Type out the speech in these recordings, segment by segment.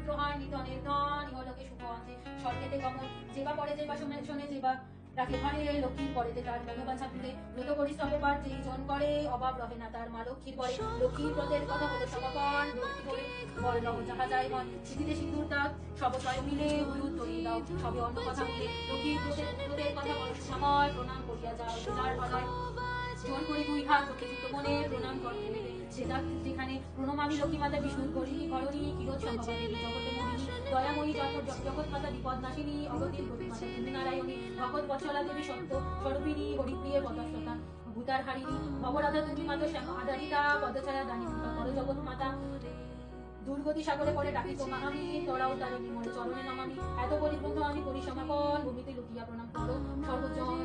পুত্র হয় নিধনের ধন, ইহলোকে সুখ আছে স্বর্গেতে গমন। যেবা পরে যেবা শোনে যেবা রাখে ঘরে, লক্ষ্মীর পরেতে তার মনোবাঞ্ছা পূরে। ব্রত পরিশ্রমে পার যেই জন করে, অভাব রহে না তার মা লক্ষ্মীর পরে। লক্ষ্মীর ব্রতের কথা বলে সমাপন, ভক্তি করে বল লহ যাহা যায় মন। স্মৃতিতে সিঁদুর দাগ সবচয় মিলে, হলুদ তরি দাও সবে অন্য কথা মিলে। লক্ষ্মীর ব্রতের কথা বল সময়, প্রণাম করিয়া যাও যার হৃদয়। জোর করি দুই হাত তোকে যুক্ত মনে, প্রণাম করতে দেবে যেখানে। প্রণমামি লক্ষ্মী মাতা বিষ্ণু ঘরণী কিরোধ সম্ভবা দেবী জগতে মোহিনী। দয়াময়ী জগৎ মাতা বিপদ নাশিনী, অগতির প্রতি মাতা তুমি নারায়ণী। ভগৎ বৎসলা দেবী সত্য স্বরূপিণী, হরিপ্রিয়ে পদস্লতা ভূতার হারিণী। ভবরাধা তুমি মাতা শ্যাম আধারিতা, পদছায়া দানী পর জগৎ মাতা। দুর্গতি সাগরে পরে ডাকি তোমা আমি, তোরাও তারিণী মোর চরণে নমামি। এত পরিগ্রন্থ আমি করি সমাপন, ভূমিতে লুকিয়া প্রণাম করো সর্বজন।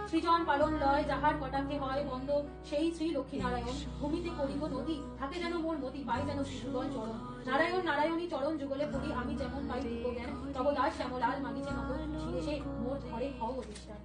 সৃজন পালন লয় যাহার কটাক্ষে হয় বন্ধ, সেই শ্রী লক্ষ্মী নারায়ণ। ভূমিতে করিব নদী, থাকে যেন মোর মতি, পাই যেন শ্রীযুগল চরণ। নারায়ণ নারায়ণী চরণ যুগলে পড়ি, আমি যেমন পাই দিব্য জ্ঞান। তব দাস শ্যামলাল মাগিছে নত, শিরে সে মোর ঘরে হও অধিষ্ঠান।